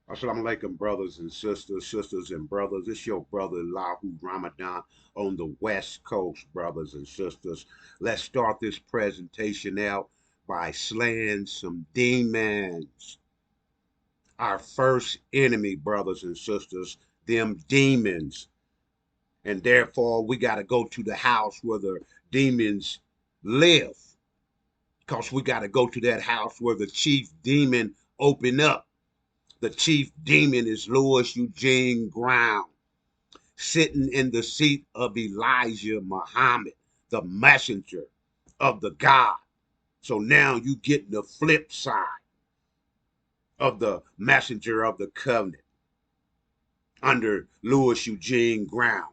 Assalamu alaikum, brothers and sisters, sisters and brothers. It's your brother Lahu Ramadan on the West Coast, brothers and sisters. Let's start this presentation out by slaying some demons. Our first enemy, brothers and sisters, them demons. And therefore, we got to go to the house where the demons live. Because we got to go to that house where the chief demon opened up. The chief demon is Louis Eugene Brown, sitting in the seat of Elijah Muhammad, the messenger of the God. So now you get the flip side of the messenger of the covenant under Louis Eugene Brown,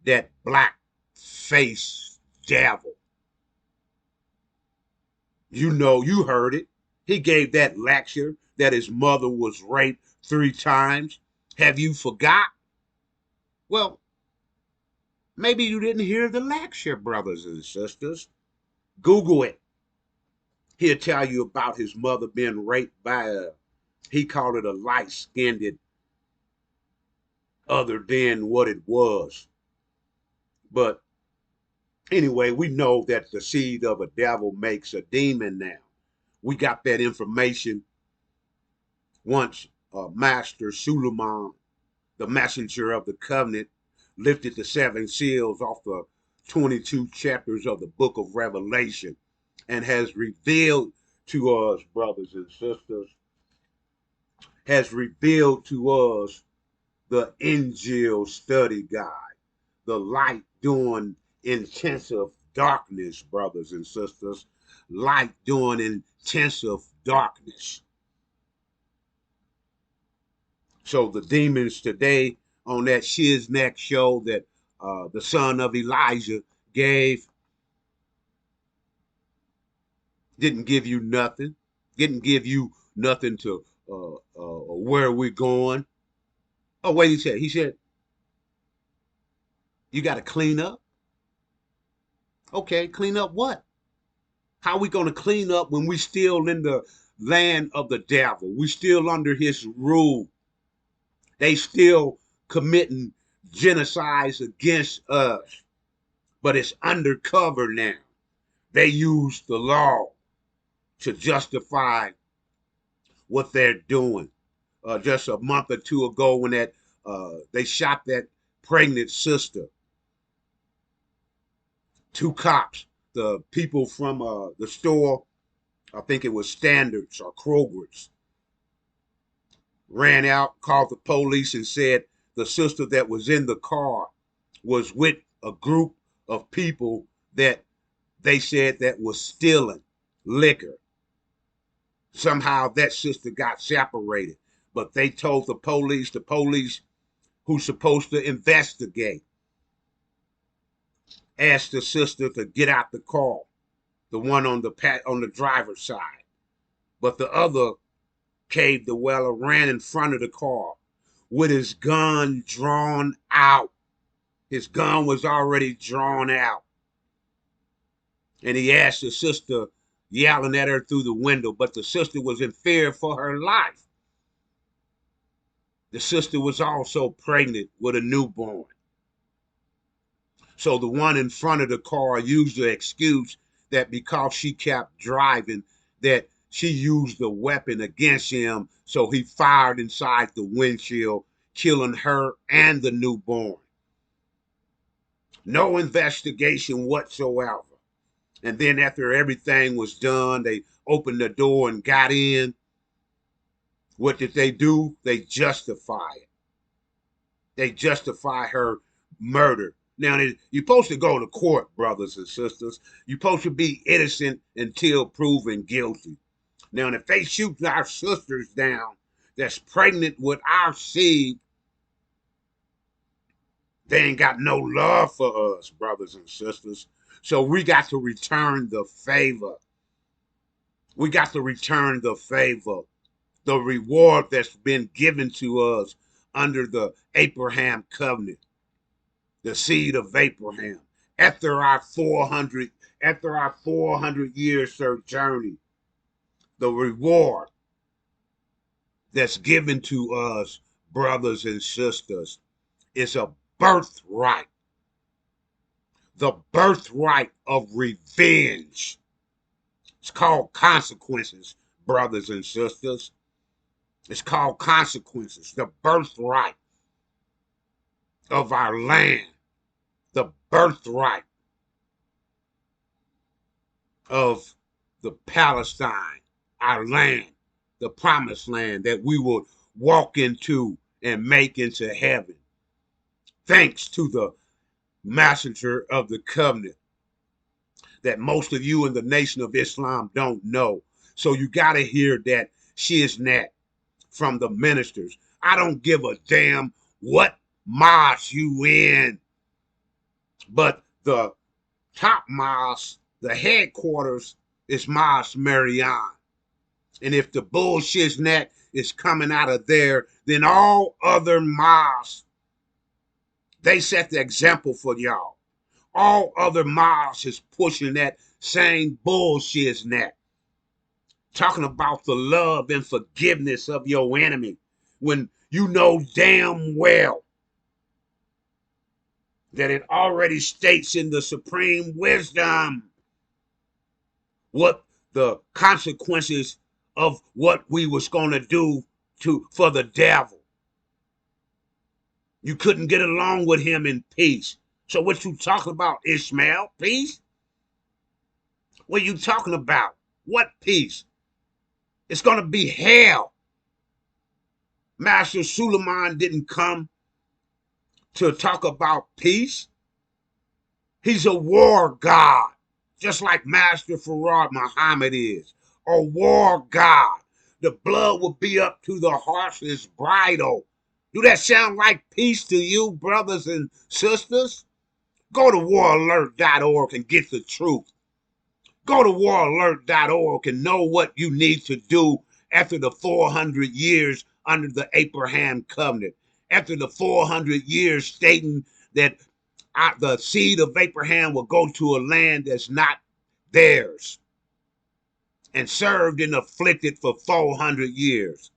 that black face devil. You know, you heard it. He gave that lecture that his mother was raped 3 times. Have you forgot? Well, maybe you didn't hear the lecture, brothers and sisters. Google it. He'll tell you about his mother being raped by he called it a light skinned other than what it was. But anyway, we know that the seed of a devil makes a demon now. We got that information once Master Suleiman, the messenger of the covenant, lifted the 7 seals off the 22 chapters of the book of Revelation and has revealed to us, brothers and sisters, has revealed to us the Injil study guide, the light during intensive darkness, brothers and sisters, light during intensive darkness. So the demons today on that Shizneck show that the son of Elijah gave didn't give you nothing, didn't give you nothing to where we're going. Oh, wait, he said, you got to clean up. Okay, clean up what? How are we going to clean up when we still in the land of the devil? We still under his rule. They still committing genocides against us, but it's undercover now. They use the law to justify what they're doing. Just a month or two ago, when that they shot that pregnant sister, 2 cops, the people from the store, I think it was Standards or Kroger's, ran out, called the police, and said the sister that was in the car was with a group of people that they said that was stealing liquor. Somehow that sister got separated, but they told the police who's supposed to investigate, asked the sister to get out the car, the one on the driver's side, but the other caved the weller, ran in front of the car with his gun drawn out. His gun was already drawn out. And he asked the sister, yelling at her through the window, but the sister was in fear for her life. The sister was also pregnant with a newborn. So the one in front of the car used the excuse that because she kept driving, that she used the weapon against him. So he fired inside the windshield, killing her and the newborn. No investigation whatsoever. And then after everything was done, they opened the door and got in. What did they do? They justify it. They justify her murder. Now, you're supposed to go to court, brothers and sisters. You're supposed to be innocent until proven guilty. Now, if they shoot our sisters down that's pregnant with our seed, they ain't got no love for us, brothers and sisters. So we got to return the favor. We got to return the favor, the reward that's been given to us under the Abraham covenant, the seed of Abraham. After our 400 year sojourning, the reward that's given to us, brothers and sisters, is a birthright. The birthright of revenge. It's called consequences, brothers and sisters. It's called consequences. The birthright of our land. The birthright of the Palestine, our land, the promised land that we will walk into and make into heaven. Thanks to the messenger of the covenant that most of you in the Nation of Islam don't know. So you got to hear that shiznat from the ministers. I don't give a damn what mosque you in, but the top mosque, the headquarters, is Mosque Marian. And if the bullshitnet is coming out of there, then all other mosques, they set the example for y'all. All other mosques is pushing that same bullshitnet, talking about the love and forgiveness of your enemy, when you know damn well that it already states in the supreme wisdom what the consequences of what we was going to do for the devil. You couldn't get along with him in peace. So what you talking about, Ishmael? Peace? What are you talking about? What peace? It's going to be hell. Master Suleiman didn't come to talk about peace. He's a war god, just like Master Farad Muhammad is, a war god. The blood will be up to the horse's bridle. Do that sound like peace to you, brothers and sisters? Go to waralert.org and get the truth. Go to waralert.org and know what you need to do after the 400 years under the Abraham covenant. After the 400 years stating that the seed of Abraham will go to a land that's not theirs, and served and afflicted for 400 years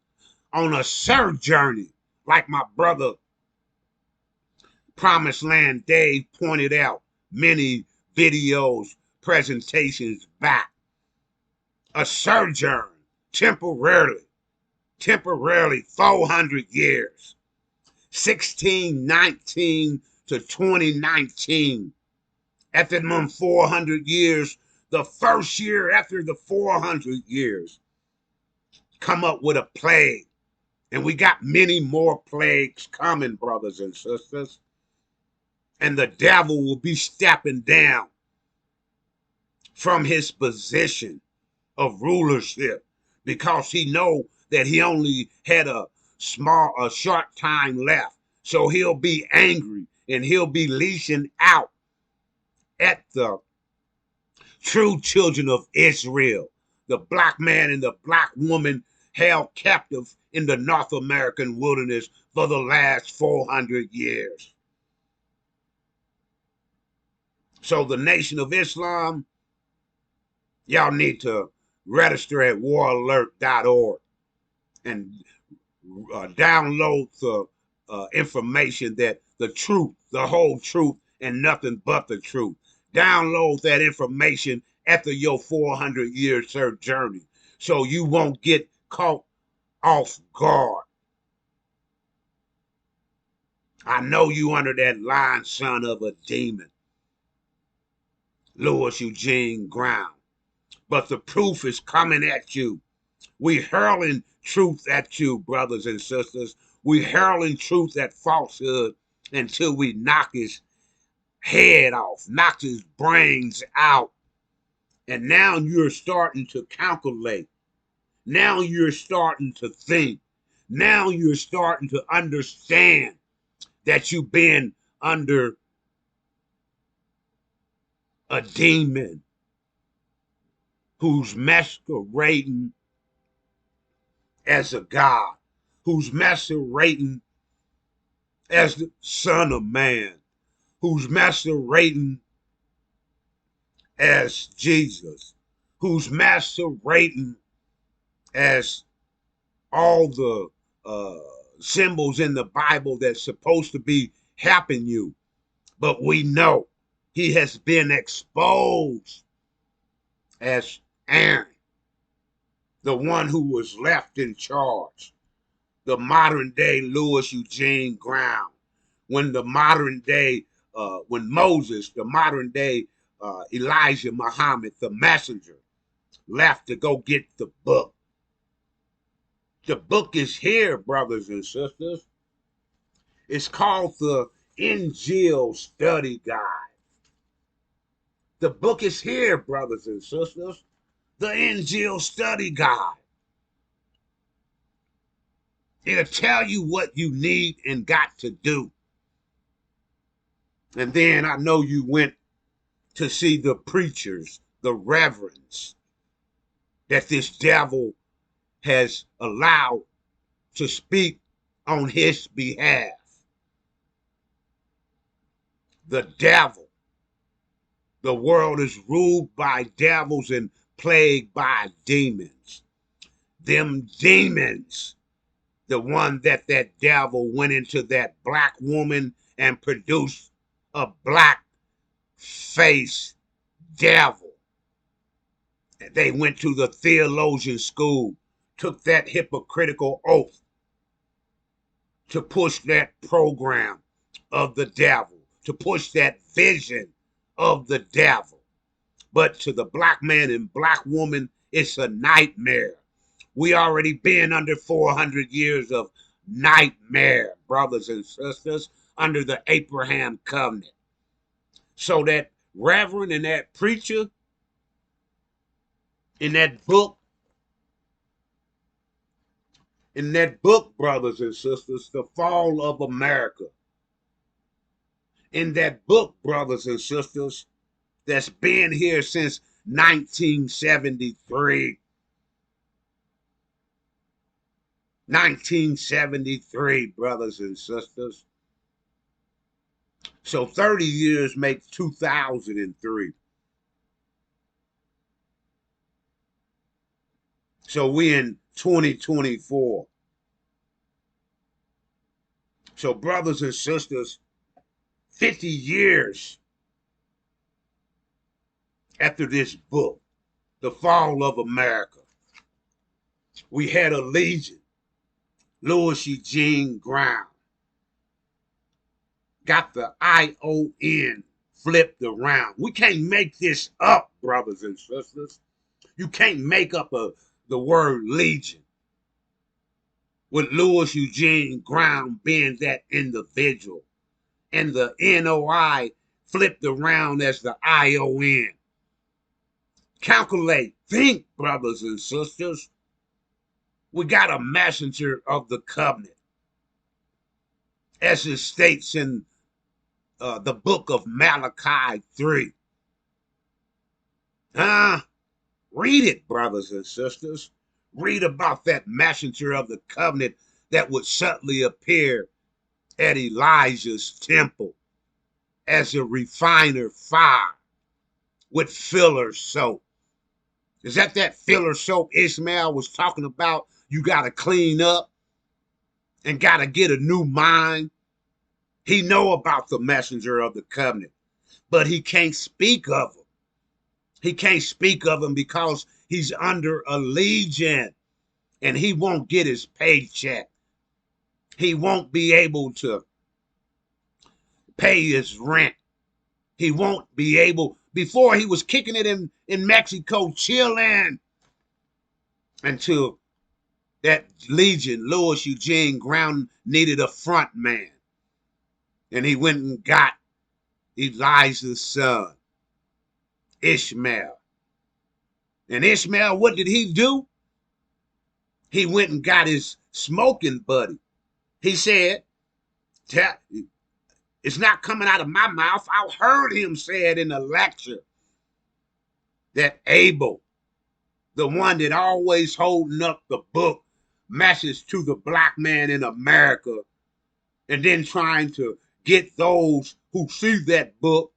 on a sojourning, like my brother Promised Land Dave pointed out many videos, presentations back. A sojourn, temporarily 400 years, 1619 to 2019. After them 400 years, the first year after the 400 years, come up with a plague. And we got many more plagues coming, brothers and sisters. And the devil will be stepping down from his position of rulership because he know that he only had a short time left. So he'll be angry and he'll be leashing out at the true children of Israel, the black man and the black woman held captive in the North American wilderness for the last 400 years. So the Nation of Islam, y'all need to register at waralert.org and download the information that the truth, the whole truth, and nothing but the truth. Download that information after your 400-year sojourning so you won't get caught off guard. I know you under that lying son of a demon, Louis Eugene Brown, but the proof is coming at you. We hurling truth at you, brothers and sisters. We hurling truth at falsehood until we knock his head off, knock his brains out. And now you're starting to calculate. Now you're starting to think. Now you're starting to understand that you've been under a demon who's masquerading as a God, who's masquerading as the Son of Man, who's masquerading as Jesus, who's masquerading as all the symbols in the Bible that's supposed to be helping you. But we know he has been exposed as Aaron, the one who was left in charge, the modern day Louis Eugene Brown, when the modern day, when Moses, the modern day Elijah Muhammad, the messenger, left to go get the book. The book is here, brothers and sisters. It's called the Injil Study Guide. The book is here, brothers and sisters. The Injil Study Guide. It'll tell you what you need and got to do. And then I know you went to see the preachers, the reverends that this devil has allowed to speak on his behalf. The devil. The world is ruled by devils and plagued by demons. Them demons, the one that devil went into that black woman and produced a black face devil. And they went to the theologian school, took that hypocritical oath to push that program of the devil, to push that vision of the devil. But to the black man and black woman, it's a nightmare. We already been under 400 years of nightmare, brothers and sisters, under the Abraham covenant. So that reverend and that preacher in that book, brothers and sisters, The Fall of America. In that book, brothers and sisters, that's been here since 1973. 1973, brothers and sisters. So 30 years makes 2003. So we in 2024. So brothers and sisters, 50 years after this book, The Fall of America, we had a legion, Louis Eugene Brown, got the ION flipped around. We can't make this up, brothers and sisters. You can't make up the word legion with Louis Eugene Brown being that individual and the NOI flipped around as the ION. Calculate, think, brothers and sisters. We got a messenger of the covenant, as it states in the book of Malachi 3. Read it, brothers and sisters. Read about that messenger of the covenant that would suddenly appear at Elijah's temple as a refiner fire with filler soap. Is that filler soap Ishmael was talking about? You got to clean up and got to get a new mind. He know about the messenger of the covenant, but he can't speak of him. He can't speak of him because he's under a legion and he won't get his paycheck. He won't be able to pay his rent. He won't be able. Before he was kicking it in Mexico, chilling until that legion, Louis Eugene Brown, needed a front man. And he went and got Elijah's son, Ishmael. And Ishmael, what did he do? He went and got his smoking buddy. He said, it's not coming out of my mouth. I heard him say it in a lecture that Abel, the one that always holding up the book, message to the black man in America, and then trying to get those who see that book,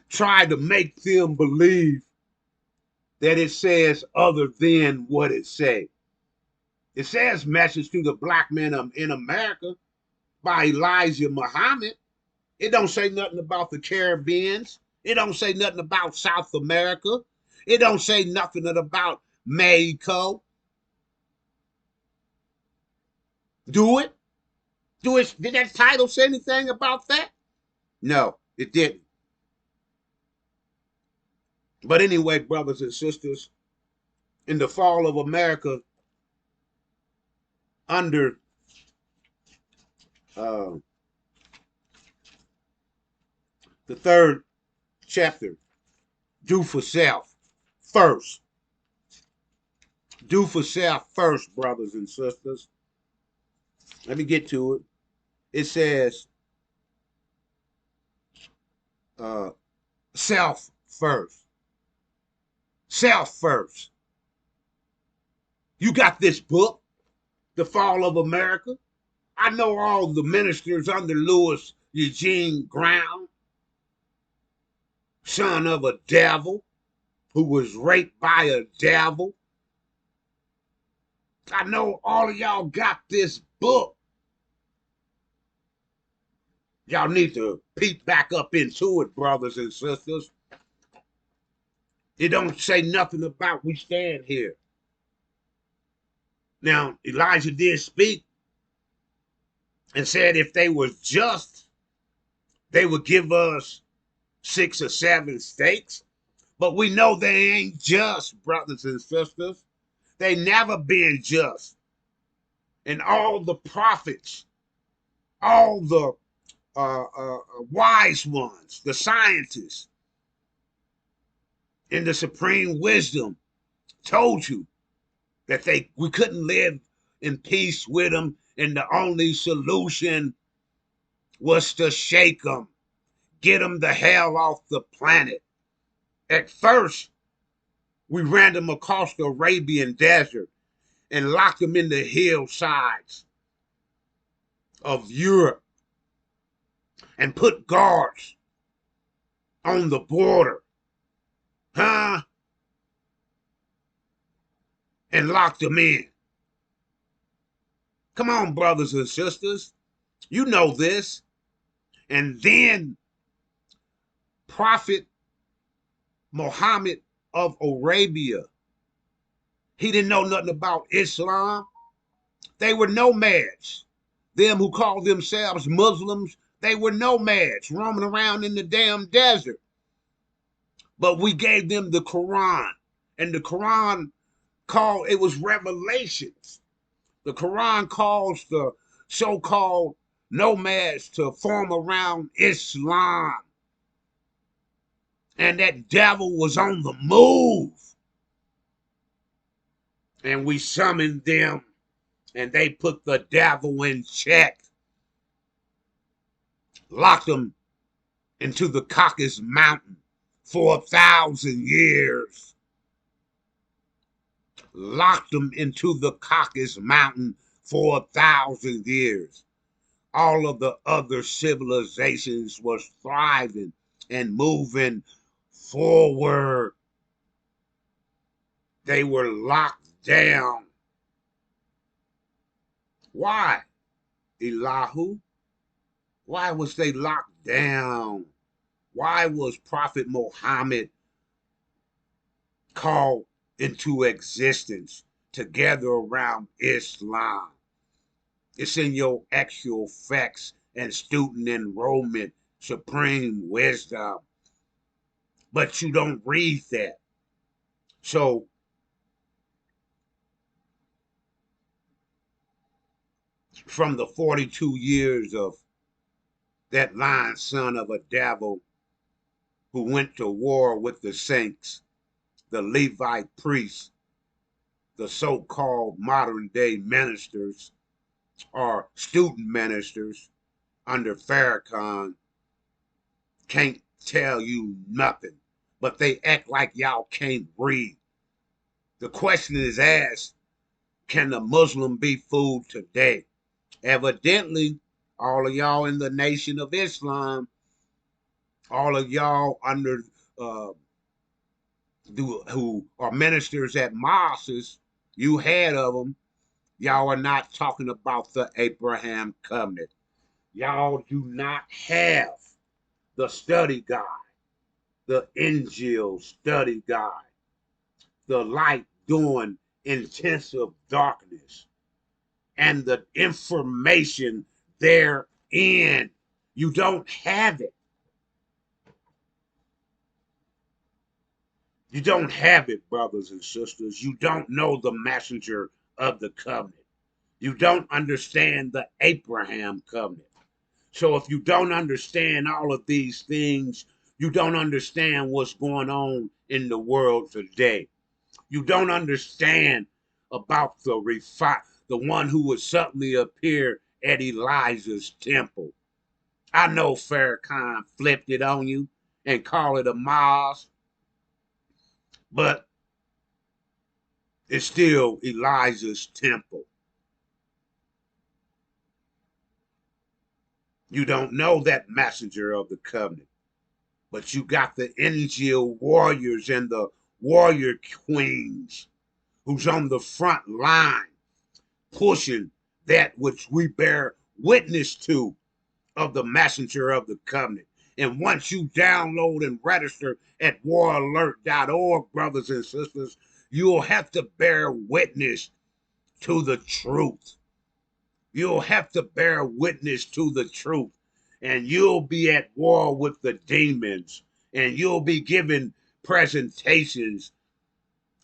try to make them believe that it says other than what it say. It says Message to the Black Man in America by Elijah Muhammad. It don't say nothing about the Caribbeans. It don't say nothing about South America. It don't say nothing about Mexico. Do it? Do it? Did that title say anything about that? No, it didn't. But anyway, brothers and sisters, in the fall of America, under uh, the third chapter, do for self first. Do for self first, brothers and sisters. Let me get to it. It says uh, self first. Self first. You got this book, The Fall of America. I know all the ministers under Louis Eugene Brown, son of a devil who was raped by a devil. I know all of y'all got this book. Y'all need to peek back up into it, brothers and sisters. It don't say nothing about we stand here. Now, Elijah did speak and said if they was just, they would give us 6 or 7 states. But we know they ain't just, brothers and sisters. They never been just. And all the prophets, all the wise ones, the scientists, and the supreme wisdom told you that we couldn't live in peace with them, and the only solution was to shake them, get them the hell off the planet. At first, we ran them across the Arabian desert and locked them in the hillsides of Europe and put guards on the border, huh? And locked them in. Come on, brothers and sisters. You know this. And then Prophet Muhammad of Arabia, he didn't know nothing about Islam. They were nomads. Them who called themselves Muslims, they were nomads roaming around in the damn desert. But we gave them the Quran. And the Quran it was revelations. The Quran calls the so-called nomads to form around Islam. And that devil was on the move. And we summoned them, and they put the devil in check. Locked them into the Caucasus Mountain for 1,000 years. Locked them into the Caucasus Mountain for 1,000 years. All of the other civilizations was thriving and moving forward. They were locked down. Why, Elihu? Why was they locked down? Why was Prophet Muhammad called into existence to gather around Islam? It's in your actual facts and student enrollment, supreme wisdom. But you don't read that. So from the 42 years of that lying son of a devil who went to war with the saints, the Levite priests, the so-called modern day ministers or student ministers under Farrakhan, can't tell you nothing, but they act like y'all can't read. The question is asked, can the Muslim be fooled today? Evidently, all of y'all in the Nation of Islam, all of y'all under who are ministers at mosques, you had of them, y'all are not talking about the Abraham covenant. Y'all do not have the study guide, the Injil study guide, the light during intensive darkness, and the information therein. You don't have it. You don't have it, brothers and sisters. You don't know the messenger of the covenant. You don't understand the Abraham covenant. So if you don't understand all of these things, you don't understand what's going on in the world today. You don't understand about the one who would suddenly appear at Elijah's temple. I know Farrakhan flipped it on you and called it a mosque, but it's still Elijah's temple. You don't know that messenger of the covenant, but you got the Injil warriors and the warrior queens who's on the front line pushing that which we bear witness to of the messenger of the covenant. And once you download and register at waralert.org, brothers and sisters, you'll have to bear witness to the truth. You'll have to bear witness to the truth. And you'll be at war with the demons. And you'll be given presentations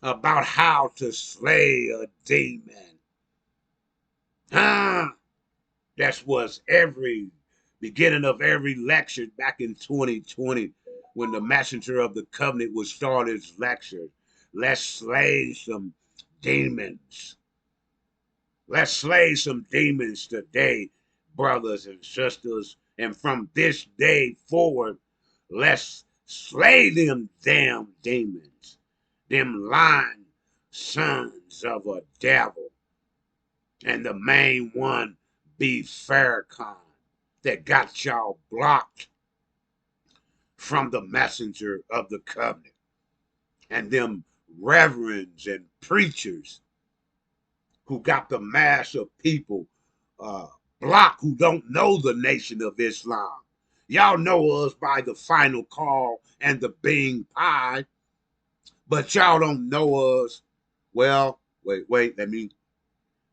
about how to slay a demon. Ah, that's was every beginning of every lecture back in 2020 when the messenger of the covenant would start his lecture. Let's slay some demons. Let's slay some demons today, brothers and sisters. And from this day forward, let's slay them damn demons, them lying sons of a devil. And the main one be Farrakhan that got y'all blocked from the messenger of the covenant. And them reverends and preachers who got the mass of people uh, blocked who don't know the Nation of Islam. Y'all know us by the Final Call and the Bing Pie, but y'all don't know us. Well, wait, let me.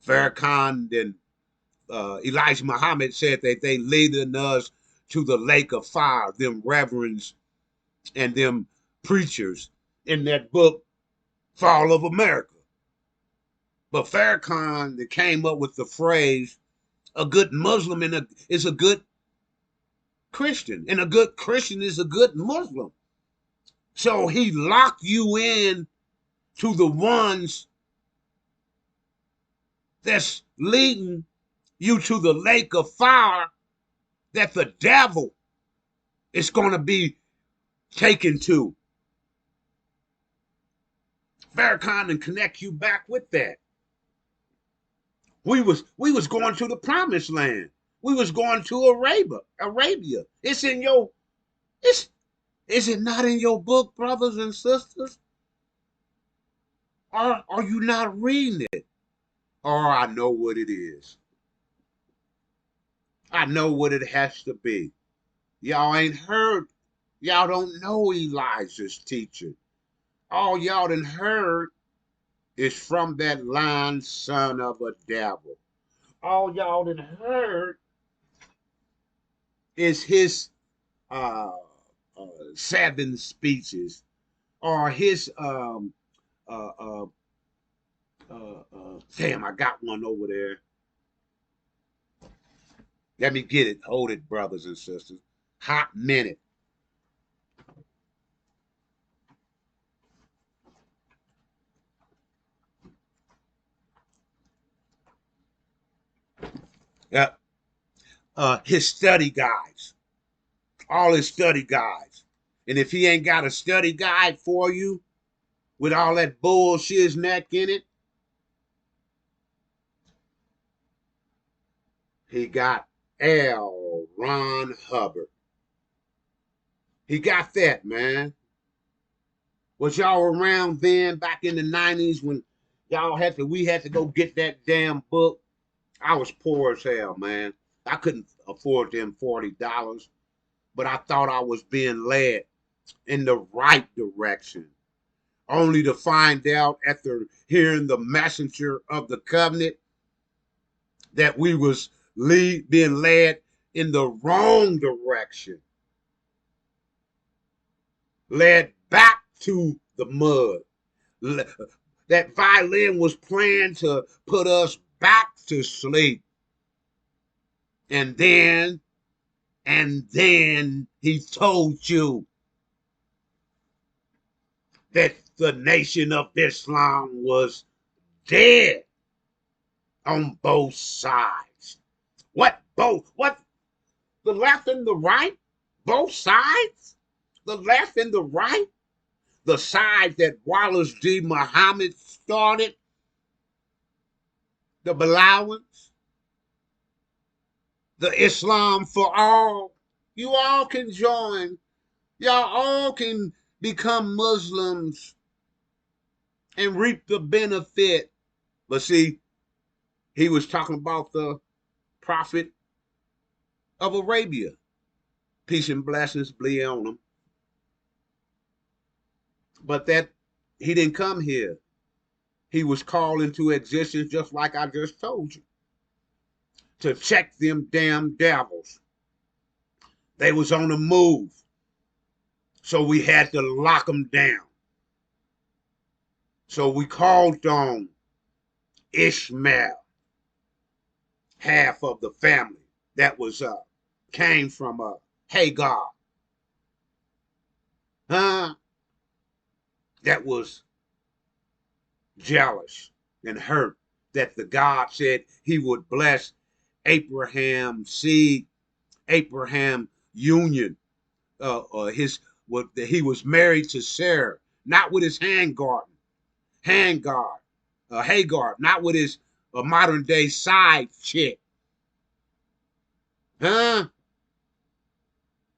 Farrakhan and Elijah Muhammad said that they leading us to the lake of fire, them reverends and them preachers in that book, Fall of America. But Farrakhan that came up with the phrase, a good Muslim is a good Christian, and a good Christian is a good Muslim. So he locked you in to the ones that's leading you to the lake of fire that the devil is going to be taken to. Farrakhan and connect you back with that. We was going to the promised land. We was going to Arabia. It's in your it's is it not in your book, brothers and sisters? Or are you not reading it? Or I know what it is. I know what it has to be. Y'all ain't heard. Y'all don't know Elijah's teaching. All y'all done heard is from that lying son of a devil. All y'all done heard is his uh, uh, 7 speeches or his uh, uh, damn, I got one over there. Let me get it. Hold it, brothers and sisters. Hot minute. Yeah. His study guides. All his study guides. And if he ain't got a study guide for you with all that bullshit neck in it, he got L. Ron Hubbard. He got that, man. Was y'all around then back in the 90s when we had to go get that damn book? I was poor as hell, man. I couldn't afford them $40, but I thought I was being led in the right direction. Only to find out after hearing the messenger of the covenant that we was being led in the wrong direction, led back to the mud. That violin was playing to put us back to sleep. And then he told you that the Nation of Islam was dead on both sides. What both? What? The left and the right? Both sides? The left and the right? The side that Wallace D. Muhammad started? The Balawans? The Islam for all? You all can join. Y'all all can become Muslims and reap the benefit. But see, he was talking about the prophet of Arabia. Peace and blessings be on him. But that he didn't come here. He was called into existence just like I just told you. To check them damn devils. They was on the move. So we had to lock them down. So we called on Ishmael, half of the family that was came from Hagar, that was jealous and hurt that the God said he would bless Abraham's seed, Abraham union, his what he was married to Sarah, not with his Hagar, Hagar, not with his modern day side chick, huh?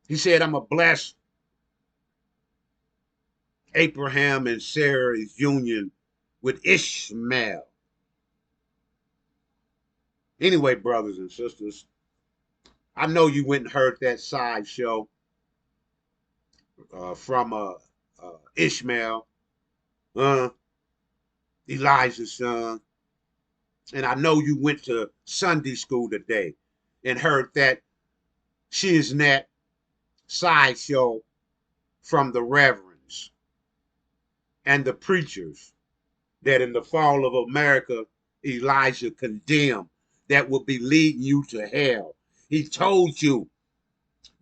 He said, "I'm gonna bless Abraham and Sarah's union with Ishmael." Anyway, brothers and sisters, I know you went and heard that side show from Ishmael, uh, Elijah's son, and I know you went to Sunday school today and heard that Shiznet sideshow from the reverends and the preachers that in the fall of America, Elijah condemned that will be leading you to hell. He told you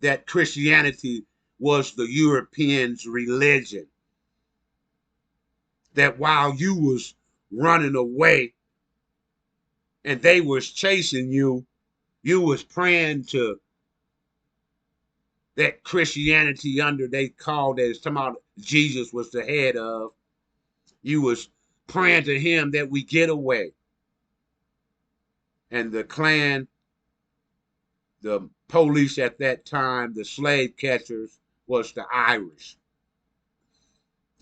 that Christianity was the Europeans' religion. That while you was running away and they was chasing you, you was praying to that Christianity under they called as talking about Jesus was the head of. You was praying to him that we get away. And the Klan, the police at that time, the slave catchers, was the Irish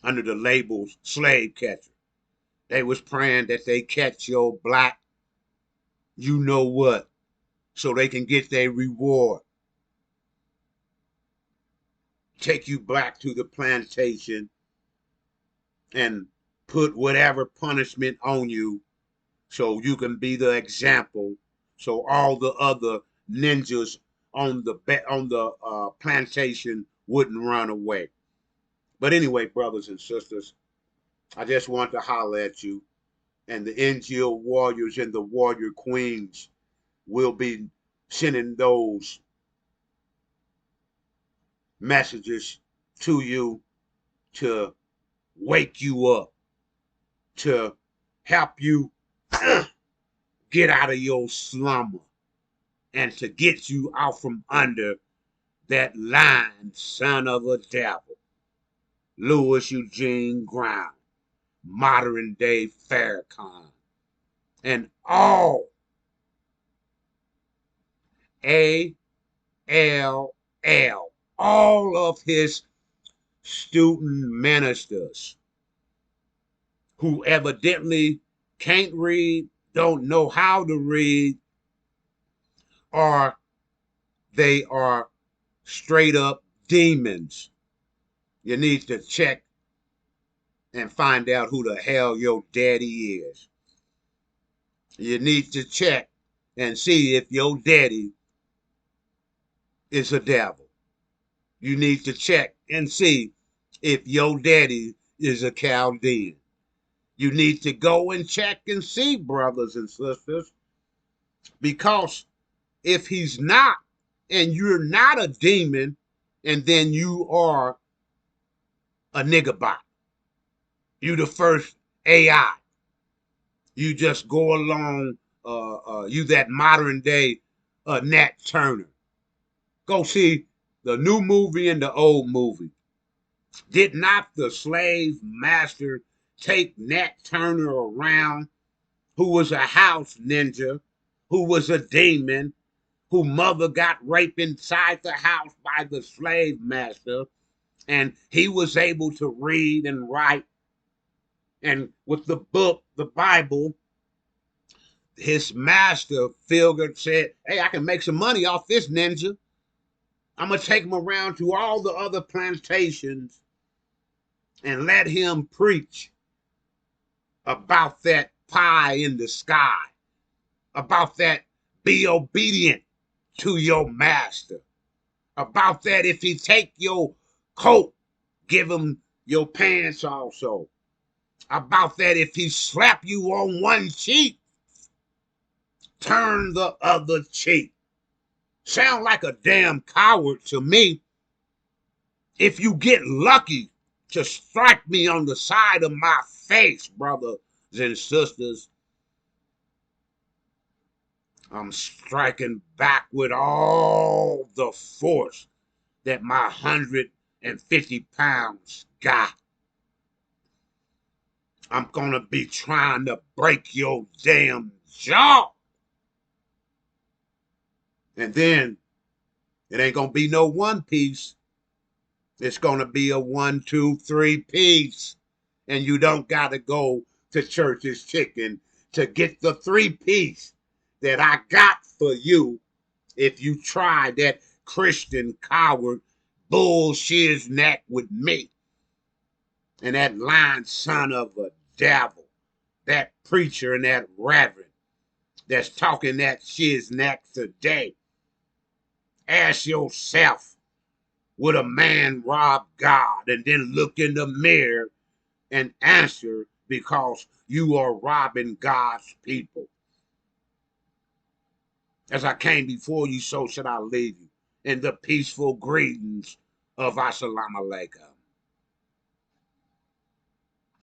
under the labels slave catcher. They was praying that they catch your black, you know what, so they can get their reward. Take you back to the plantation and put whatever punishment on you so you can be the example so all the other ninjas on the plantation wouldn't run away. But anyway, brothers and sisters, I just want to holler at you, and the NGO warriors and the warrior queens will be sending those messages to you to wake you up, to help you get out of your slumber, and to get you out from under that lying son of a devil, Louis Eugene Brown, modern day Farrakhan, and all ALL, all of his student ministers who evidently can't read, don't know how to read, or they are straight up demons. You need to check and find out who the hell your daddy is. You need to check and see if your daddy is a devil. You need to check and see if your daddy is a Chaldean. You need to go and check and see, brothers and sisters, because if he's not, and you're not a demon, and then you are a nigger bot, you the first AI. You just go along, you that modern day Nat Turner. Go see the new movie and the old movie. Did not the slave master take Nat Turner around, who was a house ninja, who was a demon, whose mother got raped inside the house by the slave master, and he was able to read and write. And with the book, the Bible, his master figured, said, hey, I can make some money off this ninja. I'm going to take him around to all the other plantations and let him preach about that pie in the sky, about that be obedient to your master, about that if he take your coat, give him your pants also, about that if he slap you on one cheek, turn the other cheek. Sound like a damn coward to me. If you get lucky to strike me on the side of my face, brothers and sisters, I'm striking back with all the force that my 150 pounds got. I'm gonna be trying to break your damn jaw. And then it ain't gonna be no one piece. It's gonna be a 1, 2, 3 piece. And you don't gotta go to Church's Chicken to get the 3 piece that I got for you if you try that Christian coward bullshit neck with me. And that lying son of a devil, that preacher and that reverend that's talking that shizneck today. Ask yourself, would a man rob God? And then look in the mirror and answer, because you are robbing God's people. As I came before you, so should I leave you in the peaceful greetings of Assalamu alaikum.